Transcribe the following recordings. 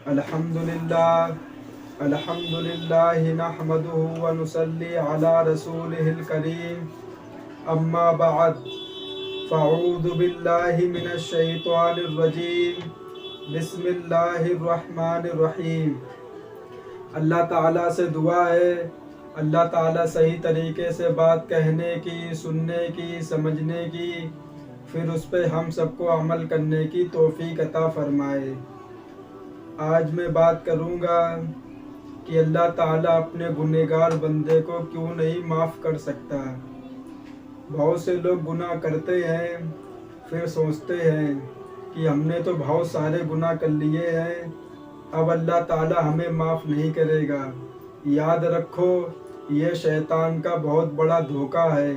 الحمدللہ نحمدہ ونصلی علی رسولہ الکریم اما بعد فاعوذ باللہ من الشیطان الرجیم بسم اللہ الرحمن الرحیم۔ اللہ تعالیٰ سے دعا ہے اللہ تعالیٰ صحیح طریقے سے بات کہنے کی، سننے کی، سمجھنے کی، پھر اس پہ ہم سب کو عمل کرنے کی توفیق عطا فرمائے۔ آج میں بات کروں گا کہ اللہ تعالیٰ اپنے گنہگار بندے کو کیوں نہیں معاف کر سکتا۔ بہت سے لوگ گناہ کرتے ہیں، پھر سوچتے ہیں کہ ہم نے تو بہت سارے گناہ کر لیے ہیں، اب اللہ تعالیٰ ہمیں معاف نہیں کرے گا۔ یاد رکھو، یہ شیطان کا بہت بڑا دھوکہ ہے۔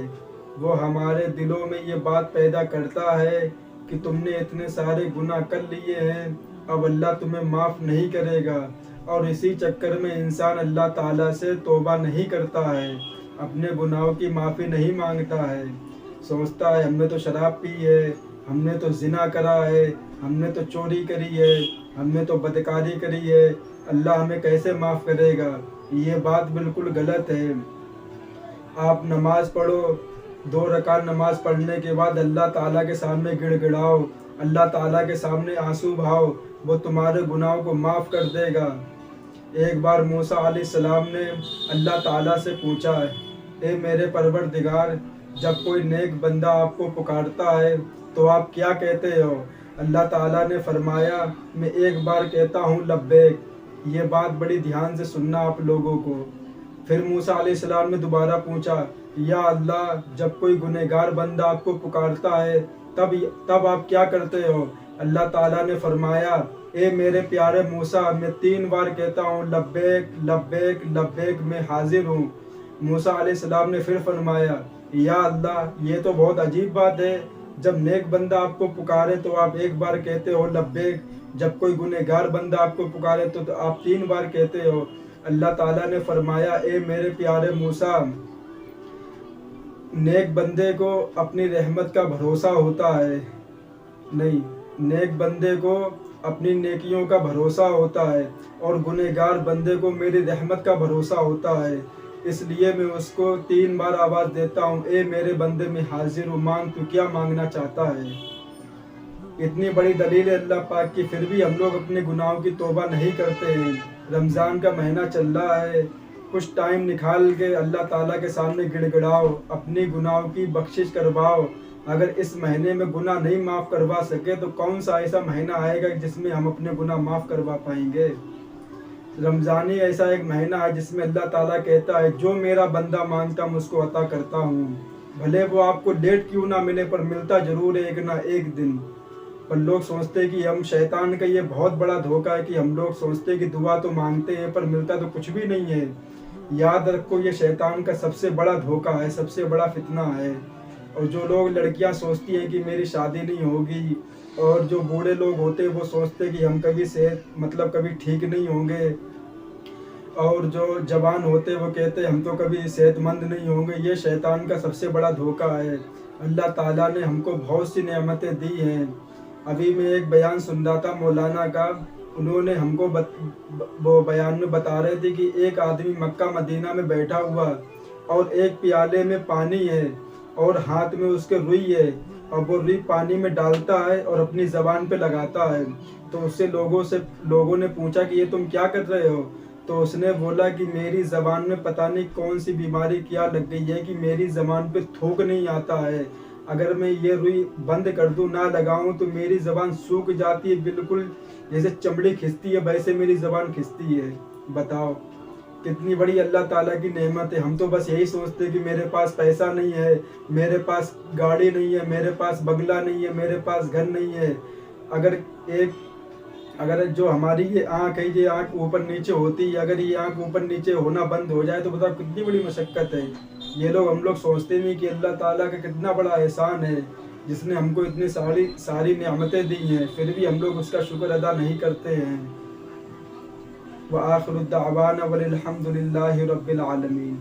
وہ ہمارے دلوں میں یہ بات پیدا کرتا ہے کہ تم نے اتنے سارے گناہ کر لیے ہیں، اب اللہ تمہیں معاف نہیں کرے گا، اور اسی چکر میں انسان اللہ تعالیٰ سے توبہ نہیں کرتا ہے، اپنے گناہوں کی معافی نہیں مانگتا ہے۔ سوچتا ہے ہم نے تو شراب پی ہے، ہم نے تو زنا کرا ہے، ہم نے تو چوری کری ہے، ہم نے تو بدکاری کری ہے، اللہ ہمیں کیسے معاف کرے گا؟ یہ بات بالکل غلط ہے۔ آپ نماز پڑھو، 2 رکعت نماز پڑھنے کے بعد اللہ تعالیٰ کے سامنے گڑ گڑاؤ، اللہ تعالیٰ کے سامنے آنسو بہاؤ، وہ تمہارے گناہوں کو معاف کر دے گا۔ ایک بار موسیٰ علیہ السلام نے اللہ تعالیٰ سے پوچھا، اے میرے پروردگار، جب کوئی نیک بندہ آپ کو پکارتا ہے تو آپ کیا کہتے ہو؟ اللہ تعالیٰ نے فرمایا، میں ایک بار کہتا ہوں لبیک۔ یہ بات بڑی دھیان سے سننا آپ لوگوں کو۔ پھر موسیٰ علیہ السلام نے دوبارہ پوچھا، یا اللہ، جب کوئی گنہگار بندہ آپ کو پکارتا ہے تب آپ کیا کرتے ہو؟ اللہ تعالیٰ نے فرمایا، اے میرے پیارے موسیٰ، میں 3 بار کہتا ہوں لبیک لبیک لبیک، میں حاضر ہوں۔ موسیٰ علیہ السلام نے پھر فرمایا، یا اللہ، یہ تو بہت عجیب بات ہے، جب نیک بندہ آپ کو پکارے تو آپ 1 بار کہتے ہو لبیک، جب کوئی گنہگار بندہ آپ کو پکارے تو آپ 3 بار کہتے ہو۔ اللہ تعالیٰ نے فرمایا، اے میرے پیارے موسیٰ، نیک بندے کو اپنی رحمت کا بھروسہ ہوتا ہے، نہیں، نیک بندے کو اپنی نیکیوں کا بھروسہ ہوتا ہے، اور گنہگار بندے کو میری رحمت کا بھروسہ ہوتا ہے، اس لیے میں اس کو 3 بار آواز دیتا ہوں، اے میرے بندے، میں حاضر ہوں، مانگ، تو کیا مانگنا چاہتا ہے؟ اتنی بڑی دلیل ہے اللہ پاک کی، پھر بھی ہم لوگ اپنے گناہوں کی توبہ نہیں کرتے ہیں۔ رمضان کا مہینہ چل رہا ہے، کچھ ٹائم نکال کے اللہ تعالیٰ کے سامنے گڑ گڑاؤ، اپنی گناہوں کی بخشش کرواؤ۔ اگر اس مہینے میں گناہ نہیں معاف کروا سکے تو کون سا ایسا مہینہ آئے گا جس میں ہم اپنے گناہ معاف کروا پائیں گے؟ رمضان ہی ایسا ایک مہینہ ہے جس میں اللہ تعالیٰ کہتا ہے، جو میرا بندہ مانگتا ہوں اس کو عطا کرتا ہوں، بھلے وہ آپ کو لیٹ کیوں نہ ملے، پر ملتا ضرور ہے ایک نہ ایک دن۔ پر لوگ سوچتے ہیں کہ ہم، شیطان کا یہ بہت بڑا دھوکہ ہے کہ ہم لوگ سوچتے ہیں کہ دعا تو مانگتے ہیں پر ملتا تو کچھ بھی نہیں ہے۔ یاد رکھو، یہ شیطان کا سب سے بڑا دھوکہ ہے، سب سے بڑا فتنہ ہے۔ اور جو لوگ، لڑکیاں سوچتی ہیں کہ میری شادی نہیں ہوگی، اور جو بوڑھے لوگ ہوتے ہیں وہ سوچتے ہیں کہ ہم کبھی کبھی ٹھیک نہیں ہوں گے، اور جو جوان ہوتے ہیں وہ کہتے ہیں ہم تو کبھی صحت مند نہیں ہوں گے۔ یہ شیطان کا سب سے بڑا دھوکہ ہے۔ اللہ تعالیٰ نے ہم کو بہت سی نعمتیں دی ہیں۔ ابھی میں ایک بیان سن رہا تھا مولانا کا، انہوں نے ہم کو وہ بیان میں بتا رہے تھے کہ ایک آدمی مکہ مدینہ میں بیٹھا ہوا، اور ایک پیالے میں پانی ہے اور ہاتھ میں اس کے روئی ہے، اور وہ روئی پانی میں ڈالتا ہے اور اپنی زبان پہ لگاتا ہے۔ تو اس سے لوگوں نے پوچھا کہ یہ تم کیا کر رہے ہو؟ تو اس نے بولا کہ میری زبان میں پتہ نہیں کون سی بیماری کیا لگ گئی ہے کہ میری زبان پہ تھوک نہیں آتا ہے، اگر میں یہ روئی بند کر دوں، نہ لگاؤں، تو میری زبان سوکھ جاتی ہے، بالکل جیسے چمڑی کھستی ہے ویسے میری زبان کھستی ہے۔ بتاؤ کتنی بڑی اللہ تعالیٰ کی نعمت ہے۔ ہم تو بس یہی سوچتے کہ میرے پاس پیسہ نہیں ہے، میرے پاس گاڑی نہیں ہے، میرے پاس بنگلہ نہیں ہے، میرے پاس گھر نہیں ہے۔ اگر جو ہماری یہ آنکھ ہے، یہ آنکھ اوپر نیچے ہوتی ہے، اگر یہ آنکھ اوپر نیچے ہونا بند ہو جائے تو بتاؤ کتنی بڑی مشقت ہے۔ ہم لوگ سوچتے نہیں کہ اللہ تعالیٰ کا کتنا بڑا احسان ہے جس نے ہم کو اتنی ساری نعمتیں دی ہیں، پھر بھی ہم لوگ اس کا شکر ادا نہیں کرتے ہیں۔ وآخر الدعوانا وللحمد للہ رب العالمین۔